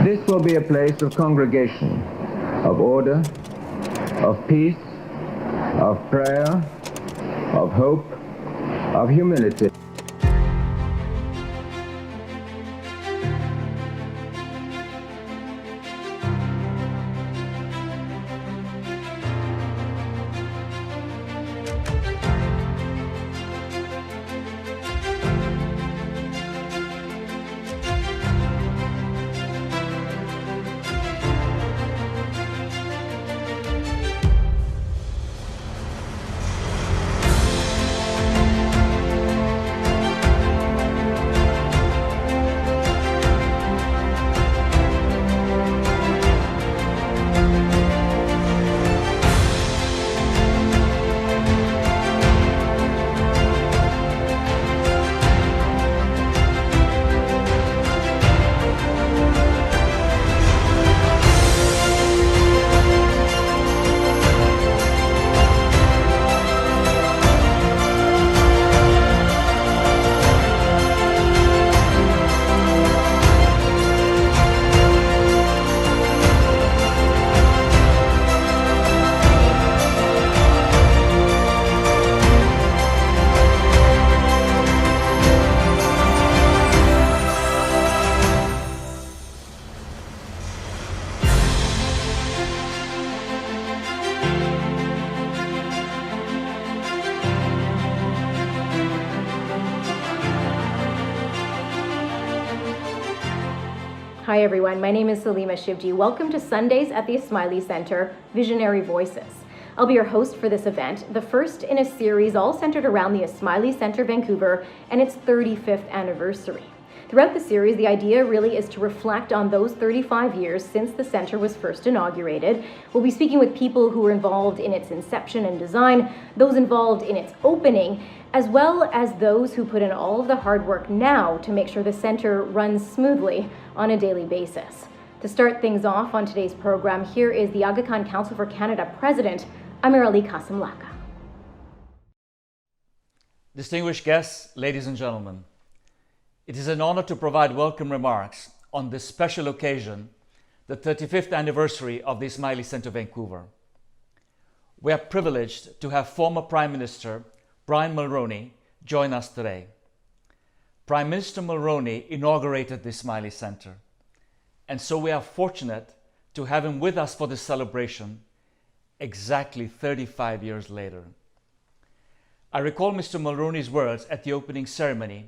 This will be a place of congregation, of order, of peace, of prayer, of hope, of humility. Hi everyone, my name is Salima Shivji. Welcome to Sundays at the Ismaili Centre, Visionary Voices. I'll be your host for this event, the first in a series all centered around the Ismaili Centre Vancouver and its 35th anniversary. Throughout the series, the idea really is to reflect on those 35 years since the centre was first inaugurated. We'll be speaking with people who were involved in its inception and design, those involved in its opening, as well as those who put in all of the hard work now to make sure the centre runs smoothly on a daily basis. To start things off on today's program, here is the Aga Khan Council for Canada President, Ismaili Centre. Distinguished guests, ladies and gentlemen, it is an honor to provide welcome remarks on this special occasion, the 35th anniversary of the Ismaili Centre Vancouver. We are privileged to have former Prime Minister Brian Mulroney join us today. Prime Minister Mulroney inaugurated the Ismaili Centre, and so we are fortunate to have him with us for this celebration exactly 35 years later. I recall Mr. Mulroney's words at the opening ceremony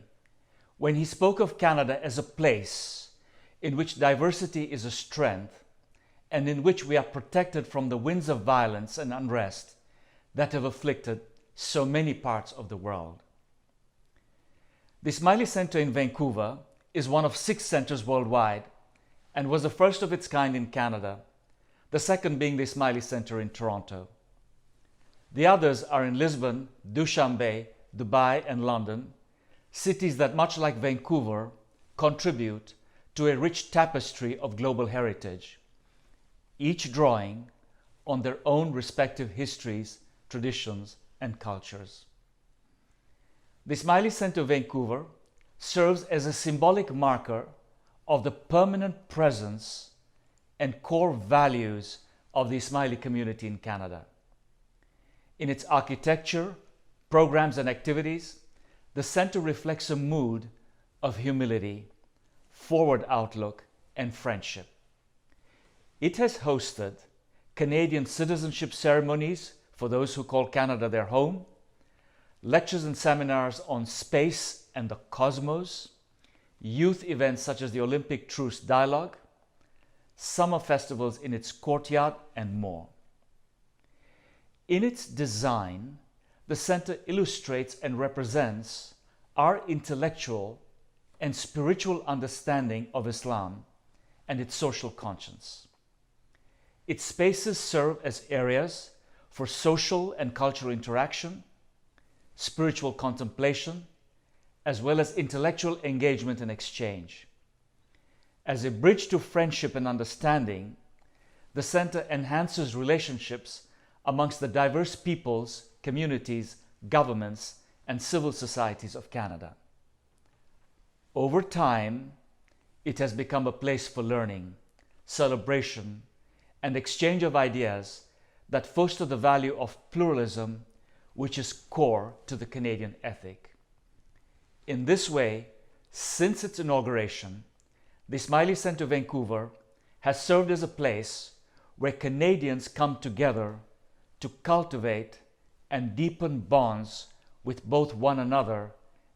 when he spoke of Canada as a place in which diversity is a strength and in which we are protected from the winds of violence and unrest that have afflicted so many parts of the world. The Ismaili Centre in Vancouver is one of 6 centres worldwide and was the first of its kind in Canada, the second being the Ismaili Centre in Toronto. The others are in Lisbon, Dushanbe, Dubai and London, cities that, much like Vancouver, contribute to a rich tapestry of global heritage, each drawing on their own respective histories, traditions, and cultures. The Ismaili Centre Vancouver serves as a symbolic marker of the permanent presence and core values of the Ismaili community in Canada. In its architecture, programs, and activities, the centre reflects a mood of humility, forward outlook, and friendship. It has hosted Canadian citizenship ceremonies for those who call Canada their home, lectures and seminars on space and the cosmos, youth events such as the Olympic Truce Dialogue, summer festivals in its courtyard, and more. In its design, the centre illustrates and represents our intellectual and spiritual understanding of Islam and its social conscience. Its spaces serve as areas for social and cultural interaction, spiritual contemplation, as well as intellectual engagement and exchange. As a bridge to friendship and understanding, the centre enhances relationships amongst the diverse peoples, communities, governments, and civil societies of Canada. Over time, it has become a place for learning, celebration, and exchange of ideas that foster the value of pluralism, which is core to the Canadian ethic. In this way, since its inauguration, the Ismaili Centre Vancouver has served as a place where Canadians come together to cultivate and deepen bonds with both one another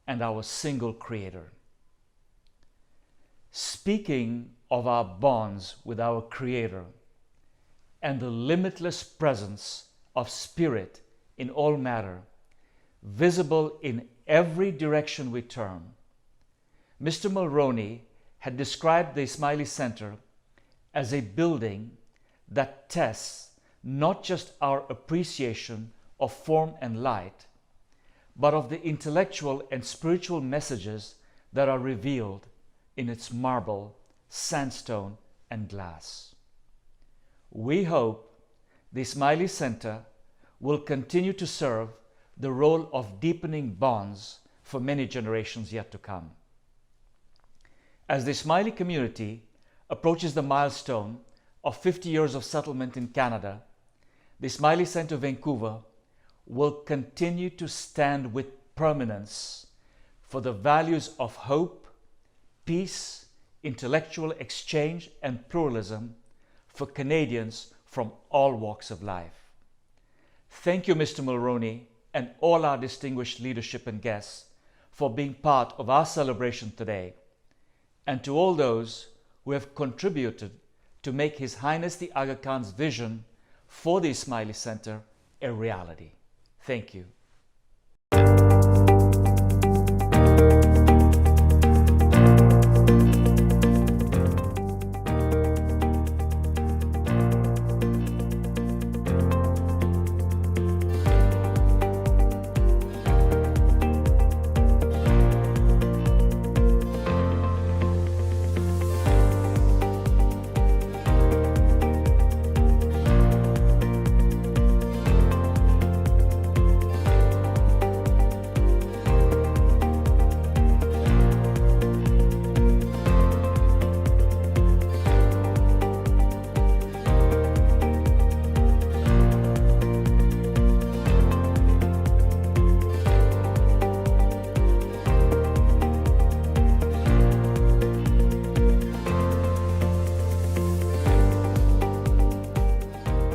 and our single Creator. Speaking of our bonds with our Creator and the limitless presence of Spirit in all matter, visible in every direction we turn, Mr. Mulroney had described the Ismaili Centre as a building that tests not just our appreciation of form and light, but of the intellectual and spiritual messages that are revealed in its marble, sandstone, and glass. We hope the Ismaili Centre will continue to serve the role of deepening bonds for many generations yet to come. As the Ismaili community approaches the milestone of 50 years of settlement in Canada, the Ismaili Centre Vancouver will continue to stand with permanence for the values of hope, peace, intellectual exchange, and pluralism for Canadians from all walks of life. Thank you, Mr. Mulroney, and all our distinguished leadership and guests for being part of our celebration today, and to all those who have contributed to make His Highness the Aga Khan's vision for the Ismaili Centre a reality. Thank you.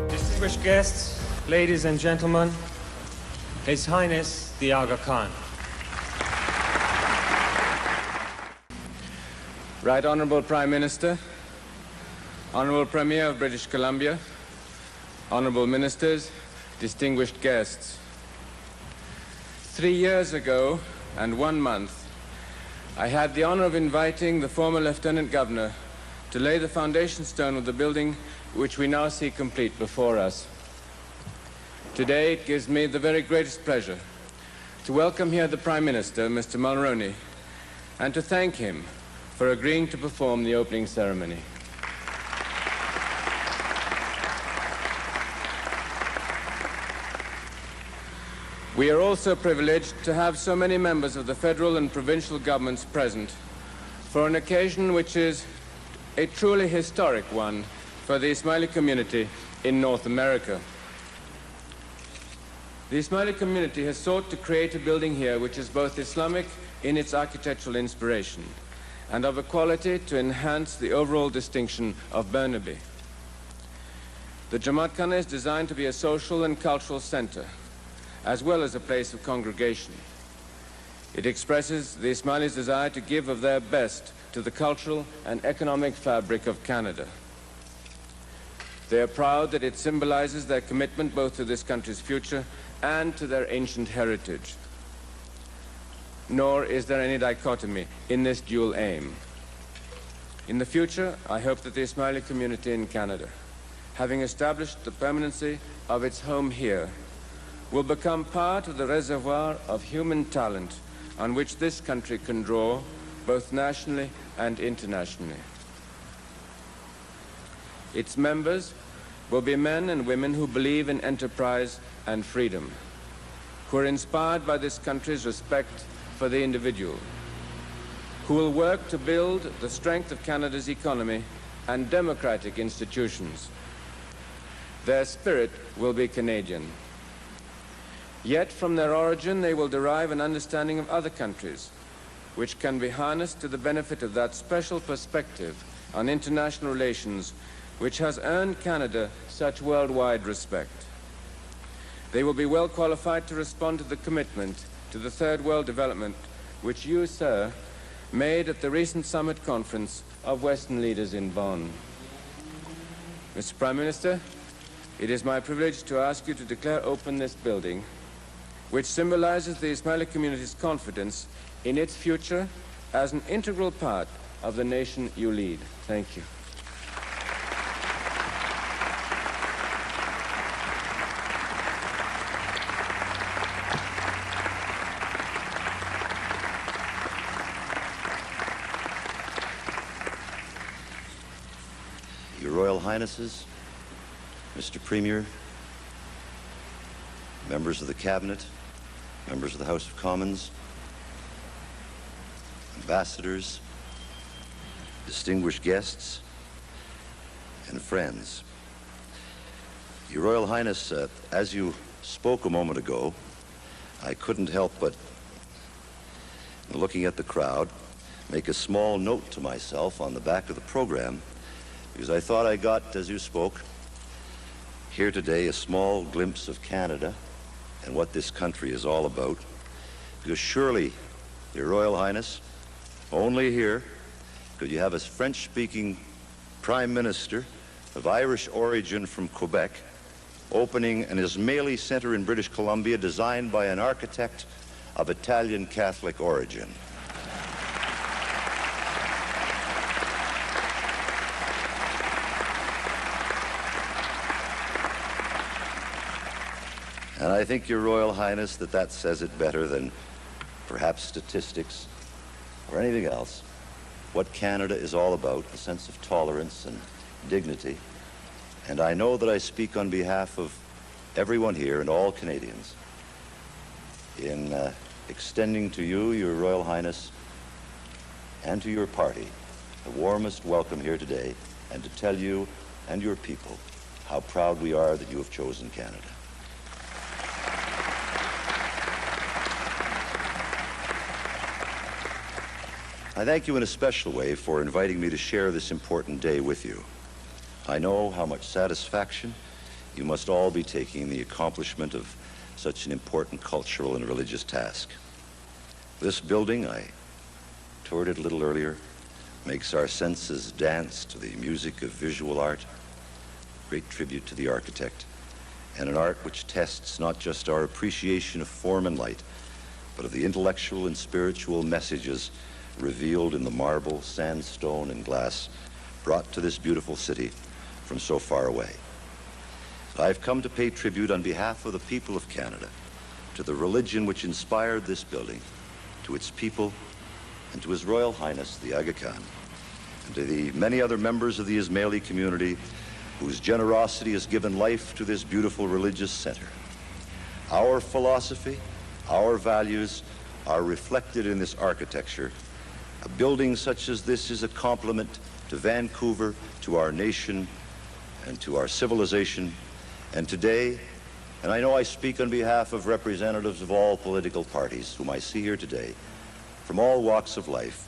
Distinguished guests, ladies and gentlemen, His Highness the Aga Khan. Right Honourable Prime Minister, Honourable Premier of British Columbia, Honourable Ministers, distinguished guests. 3 years ago and 1 month, I had the honour of inviting the former Lieutenant Governor to lay the foundation stone of the building which we now see complete before us. Today it gives me the very greatest pleasure to welcome here the Prime Minister, Mr. Mulroney, and to thank him for agreeing to perform the opening ceremony. We are also privileged to have so many members of the federal and provincial governments present for an occasion which is a truly historic one for the Ismaili community in North America. The Ismaili community has sought to create a building here which is both Islamic in its architectural inspiration and of a quality to enhance the overall distinction of Burnaby. The Jamaat Khana is designed to be a social and cultural center, as well as a place of congregation. It expresses the Ismailis' desire to give of their best to the cultural and economic fabric of Canada. They are proud that it symbolizes their commitment both to this country's future and to their ancient heritage. Nor is there any dichotomy in this dual aim. In the future, I hope that the Ismaili community in Canada, having established the permanency of its home here, will become part of the reservoir of human talent on which this country can draw both nationally and internationally. Its members will be men and women who believe in enterprise and freedom, who are inspired by this country's respect for the individual, who will work to build the strength of Canada's economy and democratic institutions. Their spirit will be Canadian. Yet from their origin they will derive an understanding of other countries, which can be harnessed to the benefit of that special perspective on international relations which has earned Canada such worldwide respect. They will be well qualified to respond to the commitment to the Third World development which you, sir, made at the recent summit conference of Western leaders in Bonn. Mr. Prime Minister, it is my privilege to ask you to declare open this building, which symbolizes the Ismaili community's confidence in its future as an integral part of the nation you lead. Thank you. Your Royal Highnesses, Mr. Premier, members of the Cabinet, members of the House of Commons, ambassadors, distinguished guests, and friends. Your Royal Highness, as you spoke a moment ago, I couldn't help but, looking at the crowd, make a small note to myself on the back of the program, because I thought I got, as you spoke, here today a small glimpse of Canada and what this country is all about. Because surely, Your Royal Highness, only here could you have a French-speaking Prime Minister of Irish origin from Quebec opening an Ismaili Centre in British Columbia designed by an architect of Italian Catholic origin. And I think, Your Royal Highness, that says it better than perhaps statistics or anything else. What Canada is all about, a sense of tolerance and dignity. And I know that I speak on behalf of everyone here and all Canadians in extending to you, Your Royal Highness, and to your party, the warmest welcome here today, and to tell you and your people how proud we are that you have chosen Canada. I thank you in a special way for inviting me to share this important day with you. I know how much satisfaction you must all be taking in the accomplishment of such an important cultural and religious task. This building, I toured it a little earlier, makes our senses dance to the music of visual art, great tribute to the architect, and an art which tests not just our appreciation of form and light, but of the intellectual and spiritual messages revealed in the marble, sandstone, and glass brought to this beautiful city from so far away. So I've come to pay tribute on behalf of the people of Canada to the religion which inspired this building, to its people, and to His Royal Highness, the Aga Khan, and to the many other members of the Ismaili community whose generosity has given life to this beautiful religious center. Our philosophy, our values are reflected in this architecture. A building such as this is a compliment to Vancouver, to our nation, and to our civilization. And today, and I know I speak on behalf of representatives of all political parties whom I see here today, from all walks of life,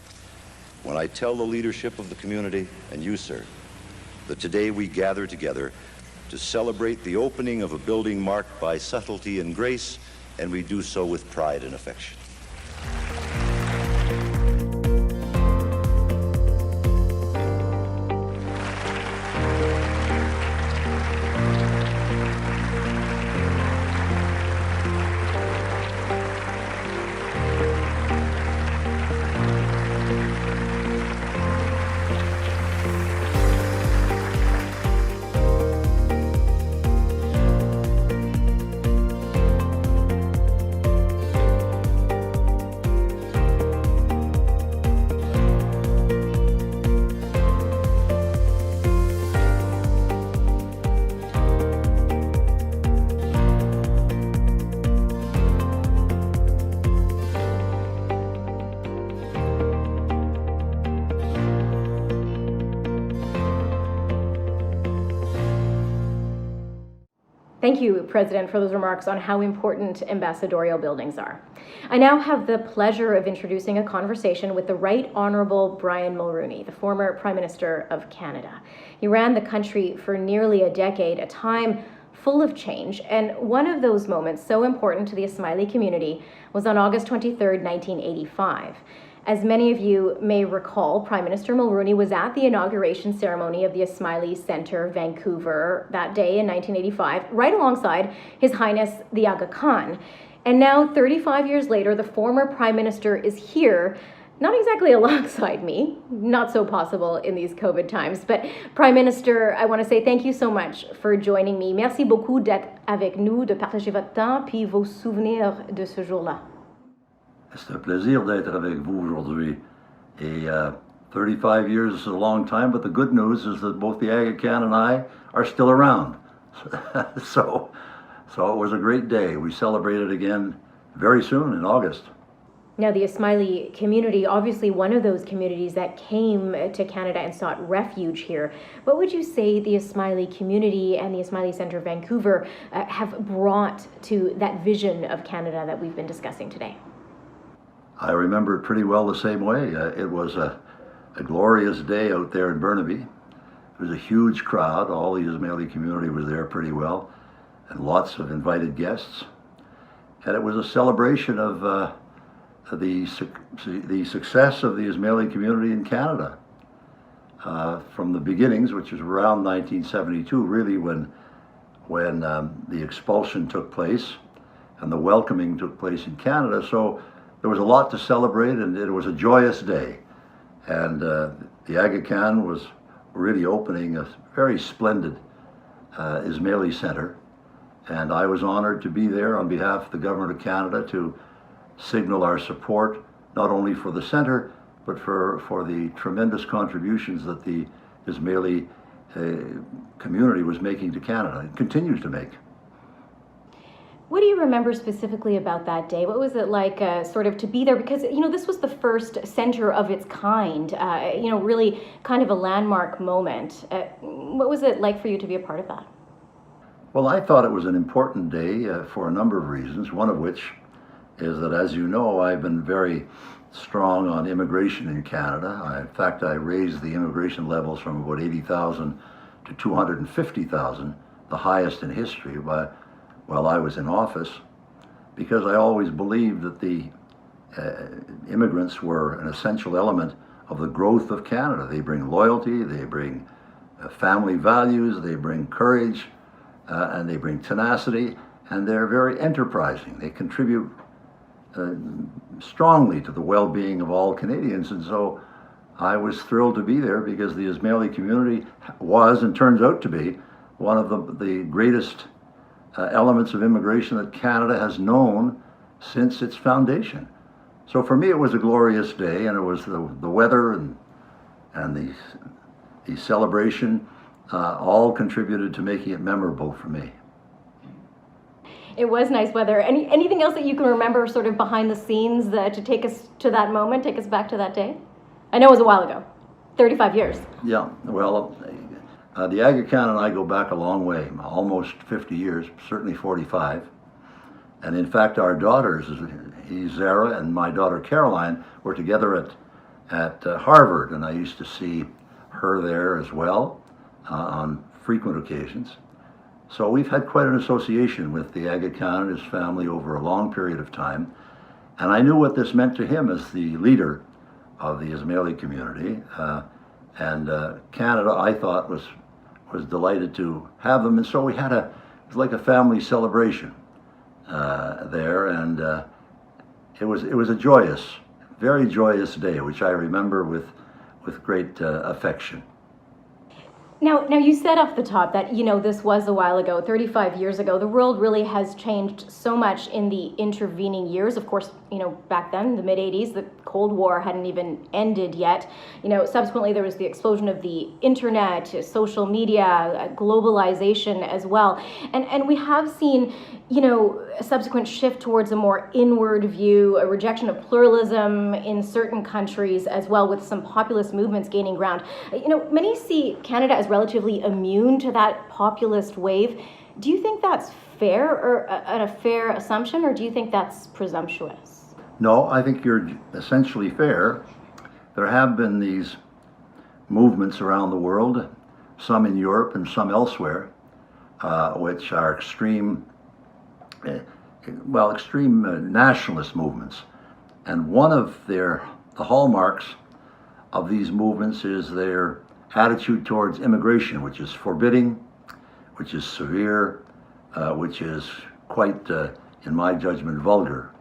when I tell the leadership of the community, and you, sir, that today we gather together to celebrate the opening of a building marked by subtlety and grace, and we do so with pride and affection. Thank you, President, for those remarks on how important ambassadorial buildings are. I now have the pleasure of introducing a conversation with the Right Honourable Brian Mulroney, the former Prime Minister of Canada. He ran the country for nearly a decade, a time full of change, and one of those moments so important to the Ismaili community was on August 23rd, 1985. As many of you may recall, Prime Minister Mulroney was at the inauguration ceremony of the Ismaili Centre, Vancouver, that day in 1985, right alongside His Highness the Aga Khan. And now, 35 years later, the former Prime Minister is here, not exactly alongside me, not so possible in these COVID times, but Prime Minister, I want to say thank you so much for joining me. Merci beaucoup d'être avec nous, de partager votre temps, puis vos souvenirs de ce jour-là. C'est un plaisir d'être avec vous aujourd'hui. Et 35 years is a long time, but the good news is that both the Aga Khan and I are still around. So it was a great day. We celebrated again very soon in August. Now, the Ismaili community, obviously one of those communities that came to Canada and sought refuge here. What would you say the Ismaili community and the Ismaili Centre Vancouver have brought to that vision of Canada that we've been discussing today? I remember it pretty well the same way. It was a glorious day out there in Burnaby. It was a huge crowd. All the Ismaili community was there pretty well, and lots of invited guests. And it was a celebration of the success of the Ismaili community in Canada. From the beginnings, which was around 1972, really when the expulsion took place and the welcoming took place in Canada. So there was a lot to celebrate, and it was a joyous day. And the Aga Khan was really opening a very splendid Ismaili Centre, and I was honored to be there on behalf of the Government of Canada to signal our support, not only for the centre, but for the tremendous contributions that the Ismaili community was making to Canada and continues to make. What do you remember specifically about that day? What was it like sort of to be there? Because, this was the first centre of its kind, really kind of a landmark moment. What was it like for you to be a part of that? Well, I thought it was an important day for a number of reasons, one of which is that, as you know, I've been very strong on immigration in Canada. In fact, I raised the immigration levels from about 80,000 to 250,000, the highest in history, while I was in office, because I always believed that the immigrants were an essential element of the growth of Canada. They bring loyalty, they bring family values, they bring courage, and they bring tenacity, and they're very enterprising. They contribute strongly to the well-being of all Canadians, and so I was thrilled to be there because the Ismaili community was, and turns out to be, one of the greatest elements of immigration that Canada has known since its foundation. So for me it was a glorious day, and it was the weather and the celebration all contributed to making it memorable for me. It was nice weather. Anything else that you can remember sort of behind the scenes to take us to that moment, take us back to that day? I know it was a while ago, 35 years. Yeah, well, the Aga Khan and I go back a long way, almost 50 years, certainly 45. And in fact, our daughters, Zara and my daughter Caroline, were together at Harvard, and I used to see her there as well on frequent occasions. So we've had quite an association with the Aga Khan and his family over a long period of time. And I knew what this meant to him as the leader of the Ismaili community. Canada, I thought, was delighted to have them. And so we had it was like a family celebration there. And it was a joyous, very joyous day, which I remember with great affection. Now you said off the top that, this was a while ago, 35 years ago. The world really has changed so much in the intervening years. Of course, back then, the mid-'80s, the Cold War hadn't even ended yet. Subsequently, there was the explosion of the internet, social media, globalization as well. And we have seen, a subsequent shift towards a more inward view, a rejection of pluralism in certain countries as well, with some populist movements gaining ground. Many see Canada as relatively immune to that populist wave. Do you think that's fair or a fair assumption, or do you think that's presumptuous? No, I think you're essentially fair. There have been these movements around the world, some in Europe and some elsewhere, which are extreme nationalist movements. And one of the hallmarks of these movements is their attitude towards immigration, which is forbidding, which is severe, which is quite, in my judgment, vulgar.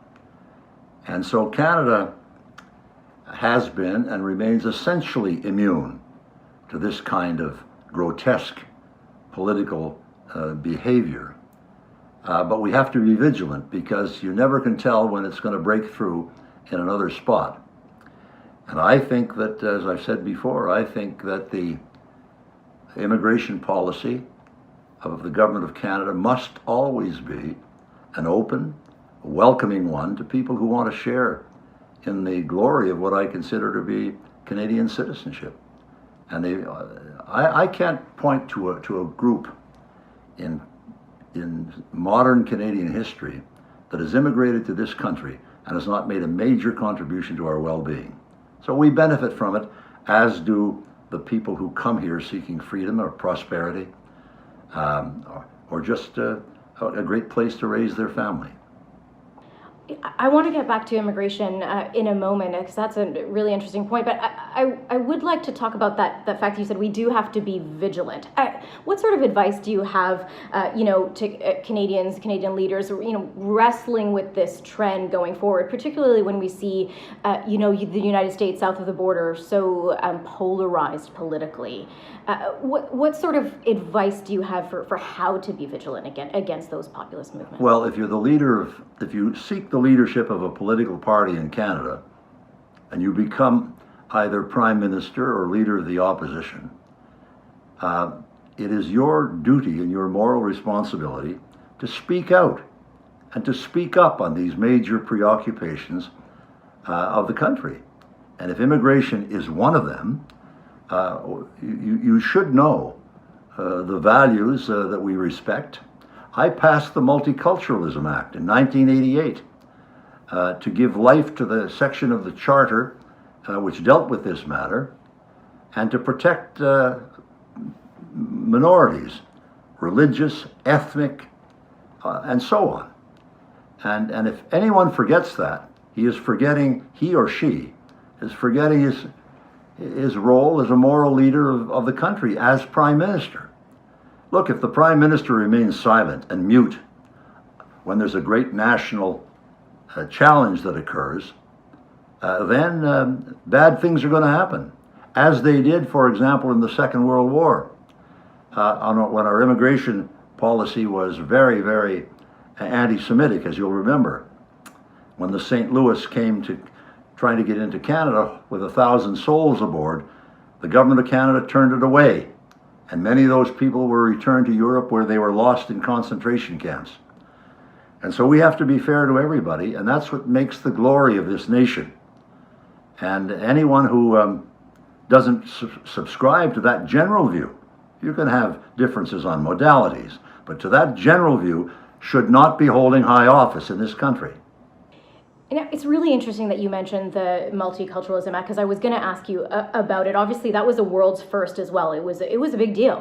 And so Canada has been and remains essentially immune to this kind of grotesque political behavior. But we have to be vigilant, because you never can tell when it's going to break through in another spot. And I think that, as I've said before, I think that the immigration policy of the Government of Canada must always be an open, welcoming one to people who want to share in the glory of what I consider to be Canadian citizenship. And I can't point to a group in modern Canadian history that has immigrated to this country and has not made a major contribution to our well-being. So we benefit from it, as do the people who come here seeking freedom or prosperity, or just a great place to raise their family. I want to get back to immigration in a moment, because that's a really interesting point. But I would like to talk about that fact that you said we do have to be vigilant. What sort of advice do you have, to Canadian leaders, wrestling with this trend going forward, particularly when we see, the United States south of the border so polarized politically? What sort of advice do you have for how to be vigilant against those populist movements? Well, if you seek the leadership of a political party in Canada, and you become either Prime Minister or Leader of the Opposition, it is your duty and your moral responsibility to speak out and to speak up on these major preoccupations of the country. And if immigration is one of them, you should know the values that we respect. I passed the Multiculturalism Act in 1988 to give life to the section of the Charter which dealt with this matter, and to protect minorities, religious, ethnic, and so on. And if anyone forgets that, he or she is forgetting his role as a moral leader of the country as Prime Minister. Look, if the Prime Minister remains silent and mute when there's a great national challenge that occurs, then bad things are going to happen, as they did, for example, in the Second World War, when our immigration policy was very, very anti-Semitic, as you'll remember. When the St. Louis came to trying to get into Canada with 1,000 souls aboard, the Government of Canada turned it away, and many of those people were returned to Europe, where they were lost in concentration camps. And so we have to be fair to everybody, and that's what makes the glory of this nation. And anyone who doesn't subscribe to that general view, you can have differences on modalities, but to that general view, should not be holding high office in this country. It's really interesting that you mentioned the Multiculturalism Act, because I was going to ask you about it. Obviously, that was a world's first as well. It was a big deal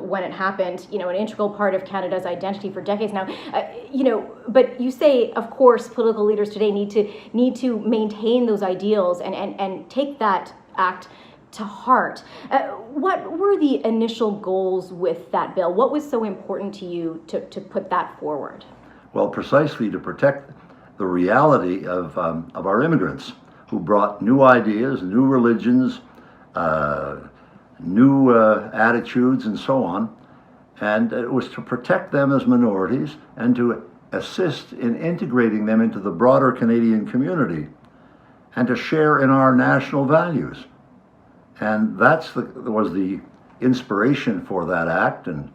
when it happened. An integral part of Canada's identity for decades now. But you say, of course, political leaders today need to maintain those ideals and take that act to heart. What were the initial goals with that bill? What was so important to you to put that forward? Well, precisely to protect the reality of our immigrants, who brought new ideas, new religions, new attitudes, and so on. And it was to protect them as minorities and to assist in integrating them into the broader Canadian community and to share in our national values. And that was the inspiration for that act, and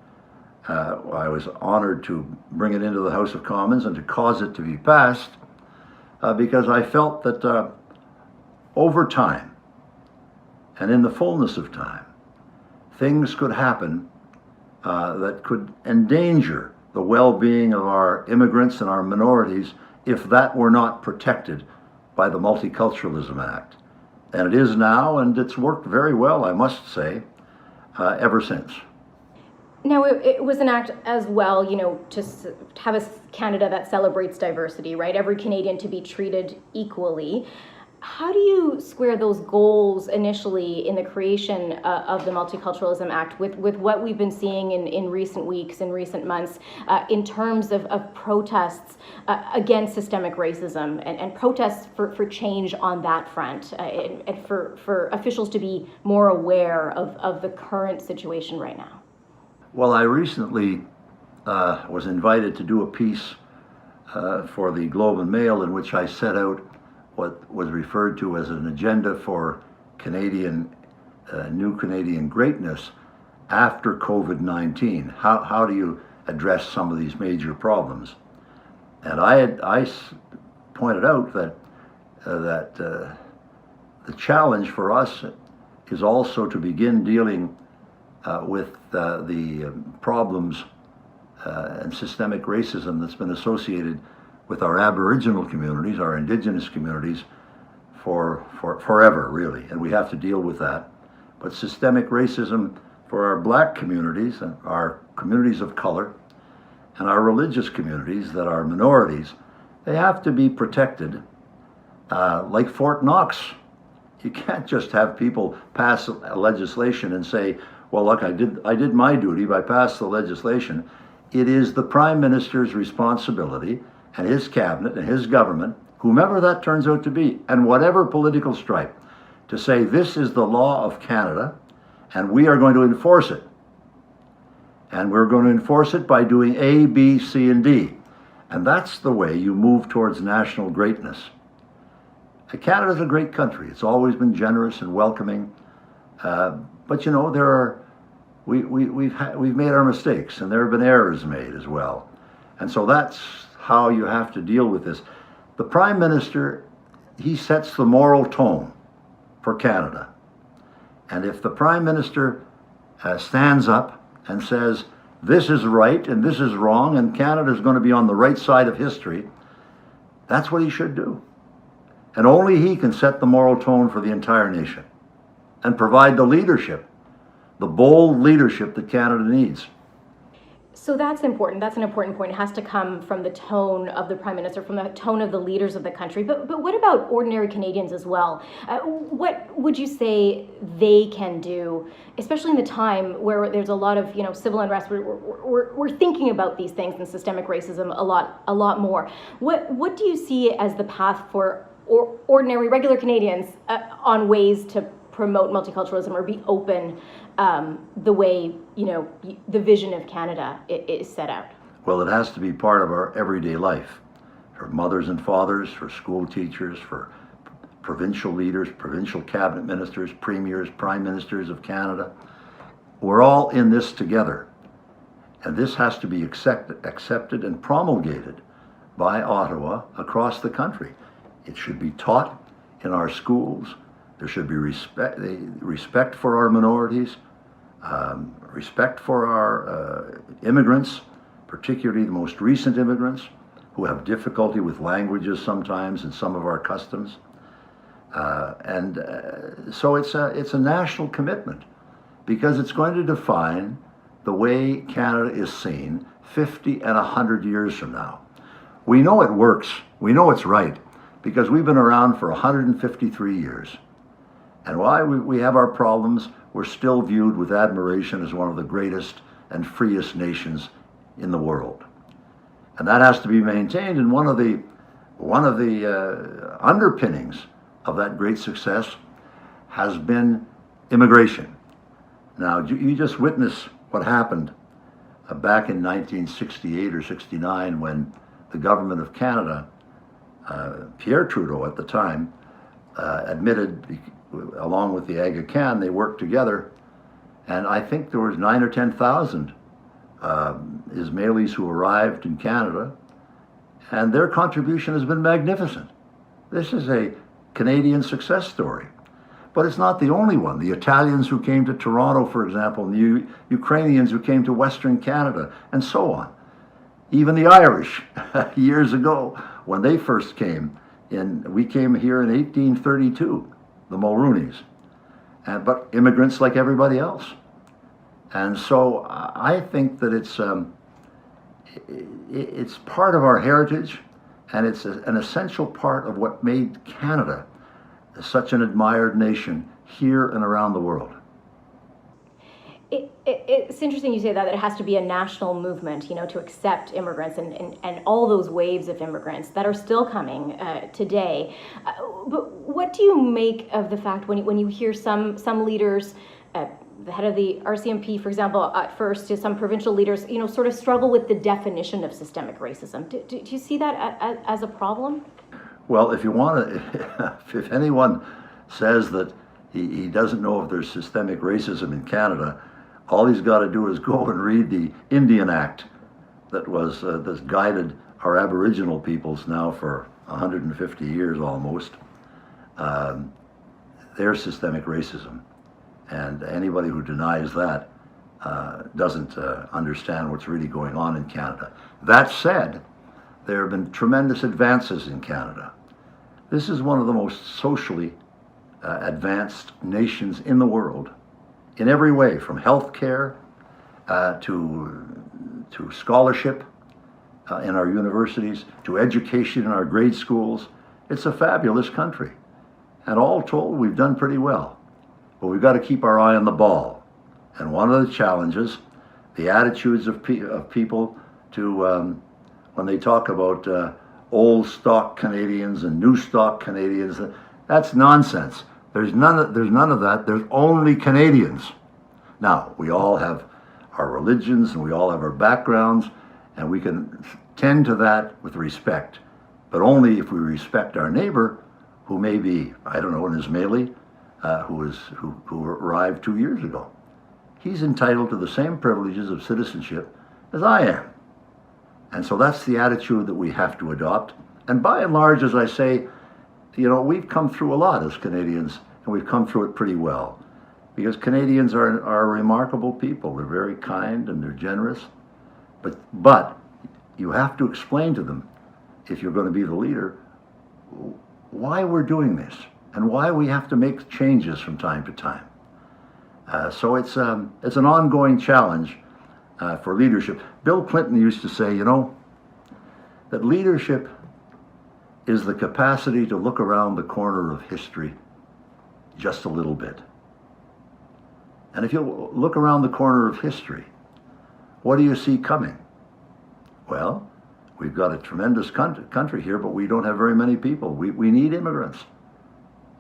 I was honored to bring it into the House of Commons and to cause it to be passed, because I felt that over time and in the fullness of time, things could happen that could endanger the well-being of our immigrants and our minorities if that were not protected by the Multiculturalism Act. And it is now, and it's worked very well, I must say, ever since. Now, it was an act as well, you know, to have a Canada that celebrates diversity, right? Every Canadian to be treated equally. How do you square those goals initially in the creation of the Multiculturalism Act with what we've been seeing in recent weeks, in recent months, in terms of protests against systemic racism and protests for change on that front, and for officials to be more aware of the current situation right now? Well, I recently was invited to do a piece for the Globe and Mail in which I set out what was referred to as an agenda for Canadian, new Canadian greatness after COVID-19. How do you address some of these major problems? And I pointed out that the challenge for us is also to begin dealing with the problems and systemic racism that's been associated with our Aboriginal communities, our Indigenous communities, for forever, really, and we have to deal with that. But systemic racism for our Black communities, and our communities of color, and our religious communities that are minorities, they have to be protected, like Fort Knox. You can't just have people pass legislation and say, well, look, I did my duty by passing the legislation. It is the Prime Minister's responsibility, and his cabinet and his government, whomever that turns out to be, and whatever political stripe, to say this is the law of Canada and we are going to enforce it. And we're going to enforce it by doing A, B, C, and D. And that's the way you move towards national greatness. Canada's a great country. It's always been generous and welcoming. But you know, we've made our mistakes, and there have been errors made as well. And so that's how you have to deal with this. The Prime Minister, he sets the moral tone for Canada. And if the Prime Minister stands up and says, this is right and this is wrong, and Canada is going to be on the right side of history, that's what he should do. And only he can set the moral tone for the entire nation and provide the leadership, the bold leadership that Canada needs. So that's important. That's an important point. It has to come from the tone of the Prime Minister, from the tone of the leaders of the country. But what about ordinary Canadians as well? What would you say they can do, especially in the time where there's a lot of civil unrest? We're thinking about these things and systemic racism a lot more. What do you see as the path for ordinary, regular Canadians on ways to promote multiculturalism or be open the way, the vision of Canada is set out? Well, it has to be part of our everyday life for mothers and fathers, for school teachers, for provincial leaders, provincial cabinet ministers, premiers, prime ministers of Canada. We're all in this together. And this has to be accepted and promulgated by Ottawa across the country. It should be taught in our schools. There should be respect for our minorities, respect for our immigrants, particularly the most recent immigrants who have difficulty with languages sometimes and some of our customs. So it's a national commitment because it's going to define the way Canada is seen 50 and 100 years from now. We know it works. We know it's right because we've been around for 153 years. And while we have our problems, we're still viewed with admiration as one of the greatest and freest nations in the world. And that has to be maintained, and one of the underpinnings of that great success has been immigration. Now, you just witnessed what happened back in 1968 or 69 when the government of Canada, Pierre Trudeau at the time, admitted, along with the Aga Khan, they worked together, and I think there was 9,000 or 10,000 Ismailis who arrived in Canada, and their contribution has been magnificent. This is a Canadian success story, but it's not the only one. The Italians who came to Toronto, for example, and the Ukrainians who came to Western Canada, and so on. Even the Irish, years ago, when they first came in, we came here in 1832, the Mulroneys, but immigrants like everybody else. And so I think that it's part of our heritage, and it's an essential part of what made Canada such an admired nation here and around the world. It's interesting you say that it has to be a national movement, to accept immigrants and all those waves of immigrants that are still coming today. But what do you make of the fact when you hear some leaders, the head of the RCMP, for example, at first, to some provincial leaders, sort of struggle with the definition of systemic racism? Do you see that as a problem? Well, if you want to, if anyone says that he doesn't know if there's systemic racism in Canada, all he's got to do is go and read the Indian Act that's guided our Aboriginal peoples now for 150 years almost. There's systemic racism, and anybody who denies that doesn't understand what's really going on in Canada. That said, there have been tremendous advances in Canada. This is one of the most socially advanced nations in the world, in every way, from healthcare to scholarship in our universities, to education in our grade schools. It's a fabulous country. And all told, we've done pretty well. But we've got to keep our eye on the ball. And one of the challenges, the attitudes of people to, when they talk about old stock Canadians and new stock Canadians, that's nonsense. There's none of that. There's only Canadians. Now, we all have our religions and we all have our backgrounds, and we can tend to that with respect, but only if we respect our neighbor, who may be, I don't know, an Ismaili, who arrived 2 years ago. He's entitled to the same privileges of citizenship as I am. And so that's the attitude that we have to adopt. And by and large, as I say, we've come through a lot as Canadians, and we've come through it pretty well. Because Canadians are remarkable people. They're very kind and they're generous. But you have to explain to them, if you're going to be the leader, why we're doing this and why we have to make changes from time to time. So it's an ongoing challenge for leadership. Bill Clinton used to say, that leadership is the capacity to look around the corner of history just a little bit. And if you look around the corner of history, what do you see coming? Well, we've got a tremendous country here, but we don't have very many people. We need immigrants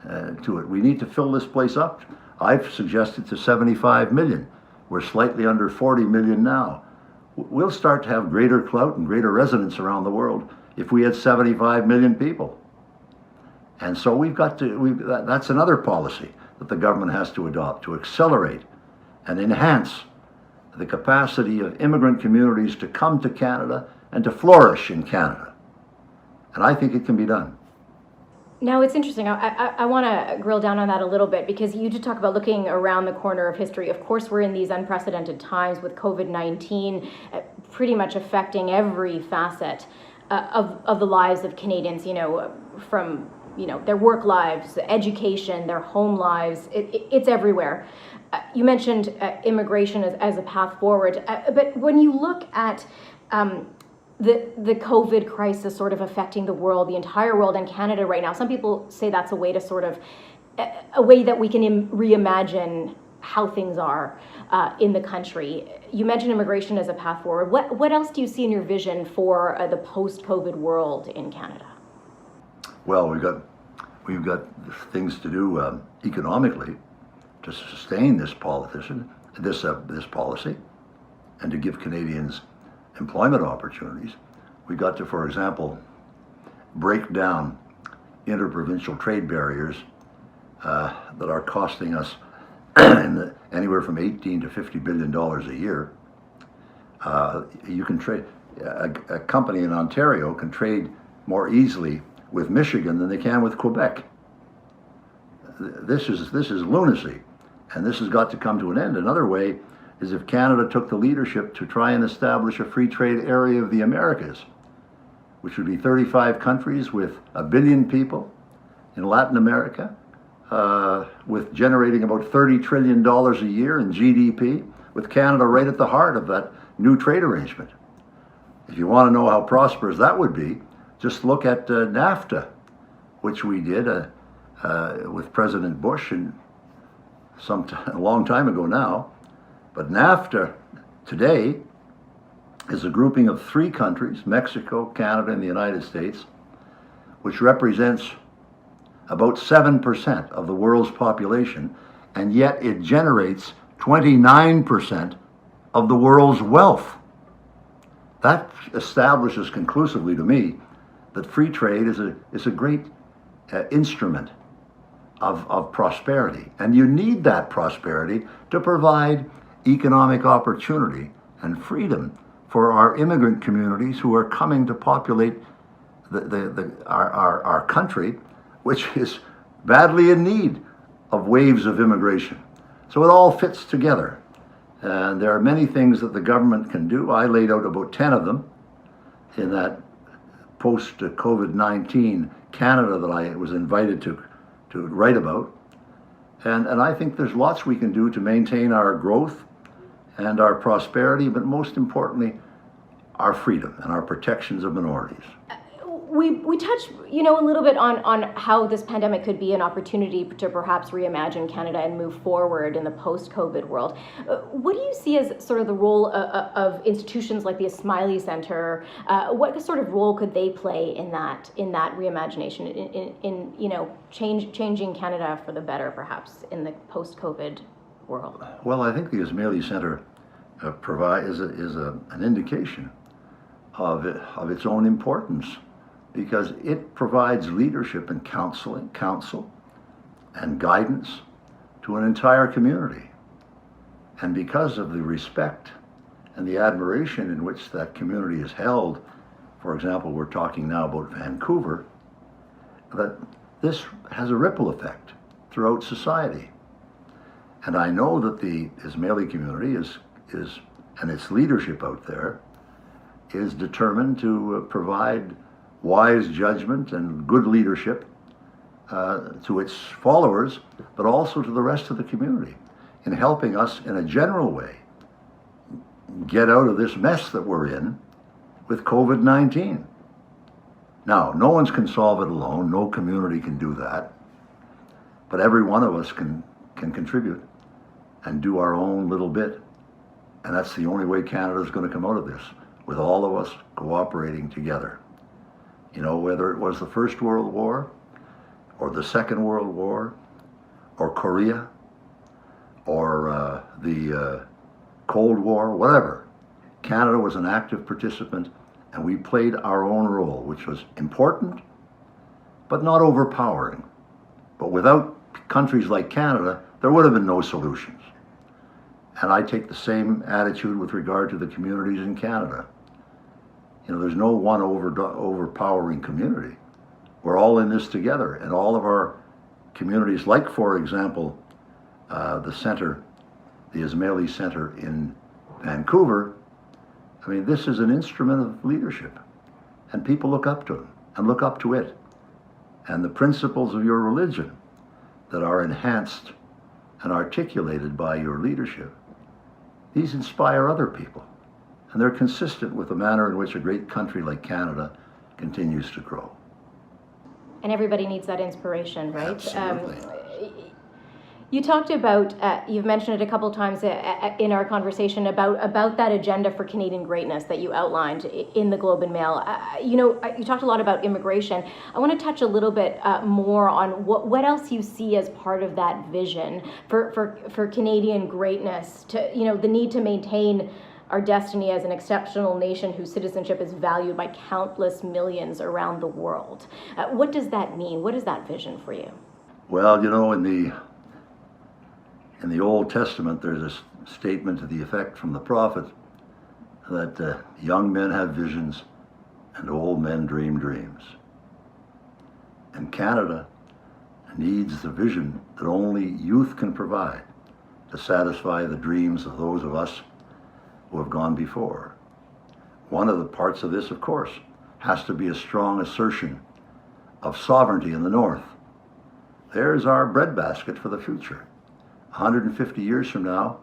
to it. We need to fill this place up. I've suggested to 75 million. We're slightly under 40 million now. We'll start to have greater clout and greater resonance around the world if we had 75 million people. And so that's another policy that the government has to adopt, to accelerate and enhance the capacity of immigrant communities to come to Canada and to flourish in Canada. And I think it can be done. Now, it's interesting. I want to grill down on that a little bit, because you did talk about looking around the corner of history. Of course, we're in these unprecedented times with COVID-19 pretty much affecting every facet of the lives of Canadians, from their work lives, education, their home lives. It's everywhere. You mentioned immigration as a path forward, but when you look at the COVID crisis sort of affecting the world, the entire world, and Canada right now, some people say that's a way to a way that we can reimagine how things are in the country. You mentioned immigration as a path forward. What else do you see in your vision for the post-COVID world in Canada? Well, we've got things to do economically to sustain this policy, and to give Canadians employment opportunities. We got to, for example, break down interprovincial trade barriers that are costing us anywhere from $18 to $50 billion a year. You can trade, a company in Ontario can trade more easily with Michigan than they can with Quebec. This is lunacy, and this has got to come to an end. Another way is if Canada took the leadership to try and establish a free trade area of the Americas, which would be 35 countries with 1 billion people in Latin America, with generating about $30 trillion a year in GDP, with Canada right at the heart of that new trade arrangement. If you want to know how prosperous that would be, just look at NAFTA, which we did with President Bush a long time ago now. But NAFTA today is a grouping of 3 countries, Mexico, Canada, and the United States, which represents about 7% of the world's population, and yet it generates 29% of the world's wealth. That establishes conclusively to me that free trade is a great instrument of prosperity. And you need that prosperity to provide economic opportunity and freedom for our immigrant communities who are coming to populate our country, which is badly in need of waves of immigration. So it all fits together. And there are many things that the government can do. I laid out about 10 of them in that post-COVID-19 Canada that I was invited to write about. And I think there's lots we can do to maintain our growth and our prosperity, but most importantly, our freedom and our protections of minorities. We touched, a little bit on how this pandemic could be an opportunity to perhaps reimagine Canada and move forward in the post-COVID world. What do you see as sort of the role of institutions like the Ismaili Centre? What sort of role could they play in that reimagination, in changing Canada for the better, perhaps in the post-COVID world? Well, I think the Ismaili Centre is an indication of its own importance, because it provides leadership and counsel and guidance to an entire community. And because of the respect and the admiration in which that community is held, for example, we're talking now about Vancouver, that this has a ripple effect throughout society. And I know that the Ismaili community is and its leadership out there is determined to provide wise judgment and good leadership to its followers, but also to the rest of the community in helping us in a general way get out of this mess that we're in with COVID-19. Now, no one can solve it alone. No community can do that. But every one of us can contribute and do our own little bit. And that's the only way Canada is going to come out of this, with all of us cooperating together. Whether it was the First World War, or the Second World War, or Korea, or the Cold War, whatever. Canada was an active participant, and we played our own role, which was important, but not overpowering. But without countries like Canada, there would have been no solutions. And I take the same attitude with regard to the communities in Canada. There's no one overpowering community. We're all in this together, and all of our communities, like, for example, the Ismaili Centre in Vancouver, this is an instrument of leadership, and people look up to it and look up to it. And the principles of your religion that are enhanced and articulated by your leadership, these inspire other people. And they're consistent with the manner in which a great country like Canada continues to grow. And everybody needs that inspiration, right? Absolutely. You talked about, you've mentioned it a couple times in our conversation about that agenda for Canadian greatness that you outlined in the Globe and Mail. You talked a lot about immigration. I want to touch a little bit more on what else you see as part of that vision for Canadian greatness, to, the need to maintain our destiny as an exceptional nation whose citizenship is valued by countless millions around the world. What does that mean? What is that vision for you? Well, in the Old Testament, there's a statement to the effect from the prophet that young men have visions and old men dream dreams. And Canada needs the vision that only youth can provide, to satisfy the dreams of those of us who have gone before. One of the parts of this, of course, has to be a strong assertion of sovereignty in the North. There's our breadbasket for the future. 150 years from now,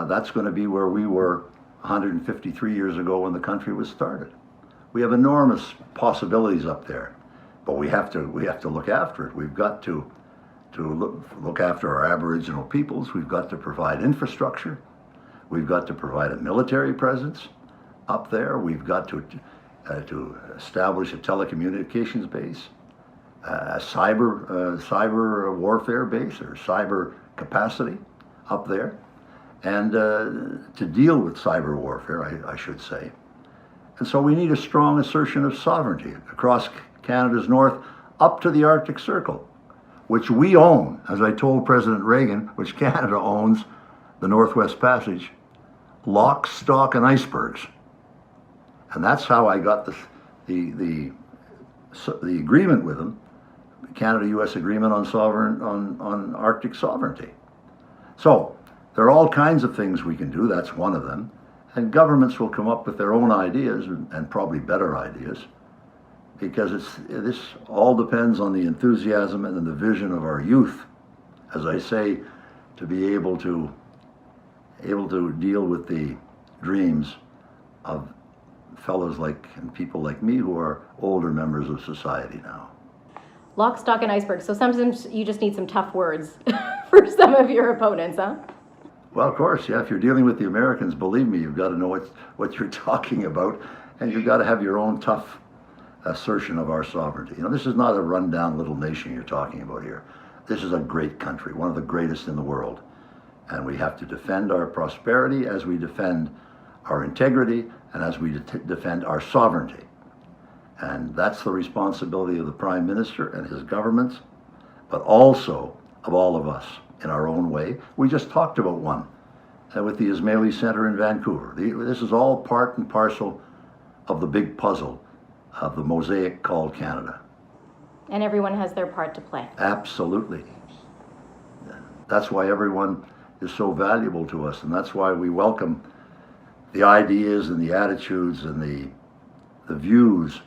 that's going to be where we were 153 years ago when the country was started. We have enormous possibilities up there, but we have to look after it. We've got to look after our Aboriginal peoples. We've got to provide infrastructure. We've got to provide a military presence up there. We've got to establish a telecommunications base, a cyber warfare base or cyber capacity up there, and to deal with cyber warfare, I should say. And so we need a strong assertion of sovereignty across Canada's north up to the Arctic Circle, which we own, as I told President Reagan, which Canada owns, the Northwest Passage, lock, stock, and icebergs. And that's how I got the agreement with them, the Canada-U.S. agreement on Arctic sovereignty. So there are all kinds of things we can do. That's one of them. And governments will come up with their own ideas and probably better ideas, because this all depends on the enthusiasm and the vision of our youth, as I say, to be able to deal with the dreams of fellows and people like me who are older members of society now. Lock, stock, and iceberg. So sometimes you just need some tough words for some of your opponents, huh? Well, of course, yeah. If you're dealing with the Americans, believe me, you've got to know what you're talking about, and you've got to have your own tough assertion of our sovereignty. You know, this is not a rundown little nation you're talking about here. This is a great country, one of the greatest in the world, and we have to defend our prosperity as we defend our integrity and as we defend our sovereignty. And that's the responsibility of the Prime Minister and his governments, but also of all of us in our own way. We just talked about one with the Ismaili Centre in Vancouver. This is all part and parcel of the big puzzle of the mosaic called Canada. And everyone has their part to play. Absolutely. That's why everyone is so valuable to us, and that's why we welcome the ideas and the attitudes and the views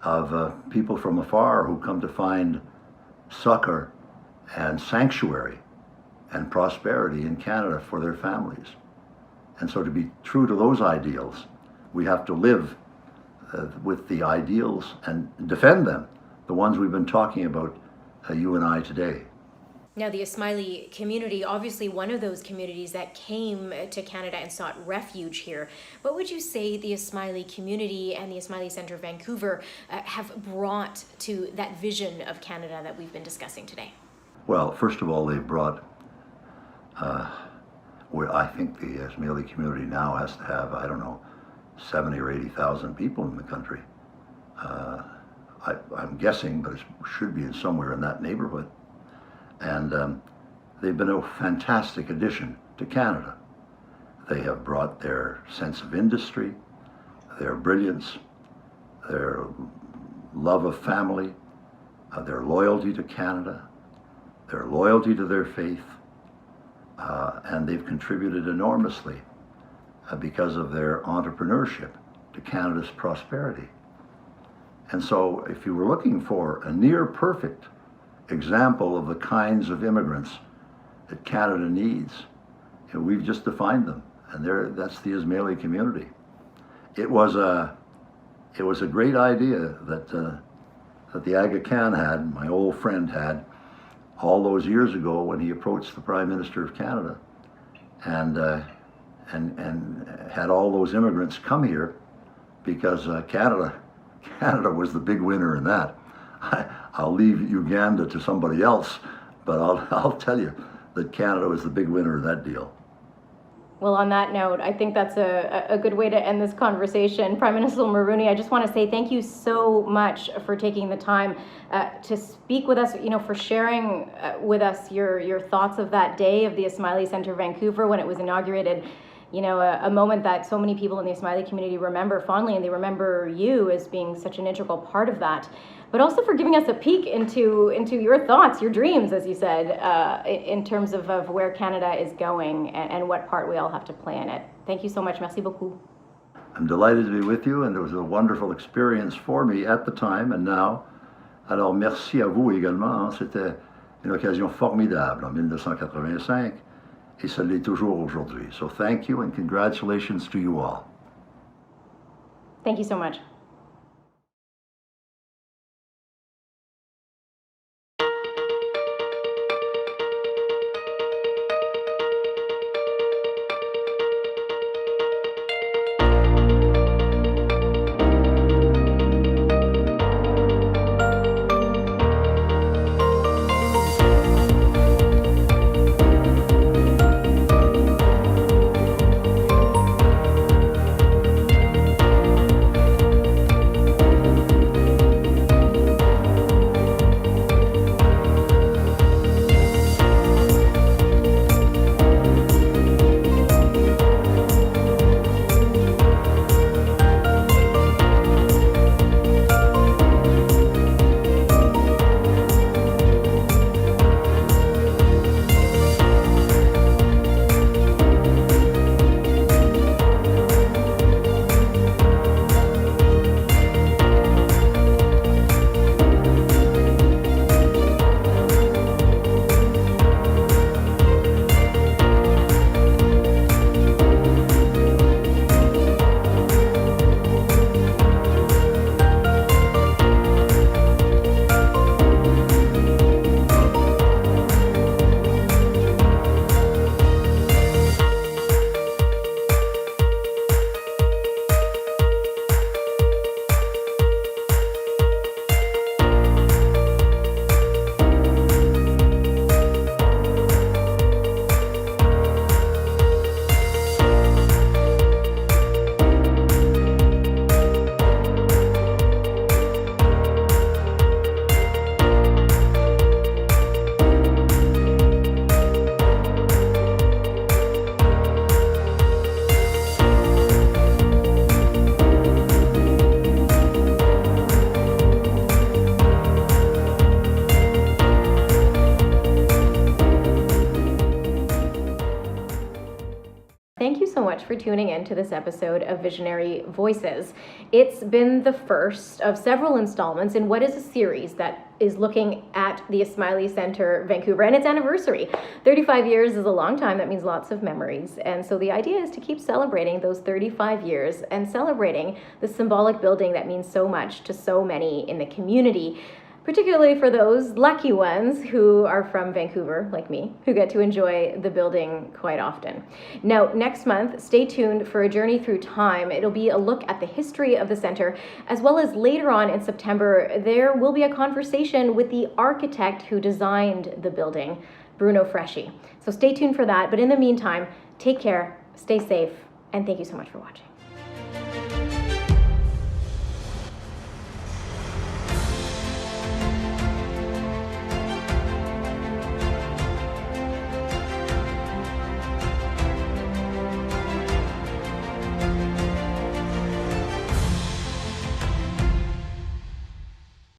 of people from afar who come to find succor and sanctuary and prosperity in Canada for their families. And so to be true to those ideals, we have to live with the ideals and defend them, the ones we've been talking about, you and I today. Now, the Ismaili community, obviously one of those communities that came to Canada and sought refuge here. What would you say the Ismaili community and the Ismaili Centre Vancouver have brought to that vision of Canada that we've been discussing today? Well, first of all, they've brought, I think the Ismaili community now has to have, 70 or 80,000 people in the country. I'm guessing, but it should be somewhere in that neighborhood. And they've been a fantastic addition to Canada. They have brought their sense of industry, their brilliance, their love of family, their loyalty to Canada, their loyalty to their faith, and they've contributed enormously because of their entrepreneurship to Canada's prosperity. And so if you were looking for a near perfect example of the kinds of immigrants that Canada needs, we've just defined them, and that's the Ismaili community. It was a great idea that the Aga Khan had, my old friend had, all those years ago when he approached the Prime Minister of Canada, and had all those immigrants come here because Canada was the big winner in that. I'll leave Uganda to somebody else, but I'll tell you that Canada was the big winner of that deal. Well, on that note, I think that's a good way to end this conversation. Prime Minister Mulroney, I just want to say thank you so much for taking the time to speak with us, for sharing with us your thoughts of that day of the Ismaili Centre Vancouver when it was inaugurated. A moment that so many people in the Ismaili community remember fondly, and they remember you as being such an integral part of that. but also for giving us a peek into your thoughts, your dreams, as you said, in terms of where Canada is going and what part we all have to play in it. Thank you so much. Merci beaucoup. I'm delighted to be with you, and it was a wonderful experience for me at the time and now. Alors, merci à vous également. C'était une occasion formidable en 1985, et ça l'est toujours aujourd'hui. So thank you and congratulations to you all. Thank you so much. Thank you so much for tuning in to this episode of Visionary Voices. It's been the first of several installments in what is a series that is looking at the Ismaili Centre Vancouver and its anniversary. 35 years is a long time. That means lots of memories. And so the idea is to keep celebrating those 35 years and celebrating the symbolic building that means so much to so many in the community, particularly for those lucky ones who are from Vancouver, like me, who get to enjoy the building quite often. Now, next month, stay tuned for a journey through time. It'll be a look at the history of the center, as well as later on in September, there will be a conversation with the architect who designed the building, Bruno Freschi. So stay tuned for that. But in the meantime, take care, stay safe, and thank you so much for watching.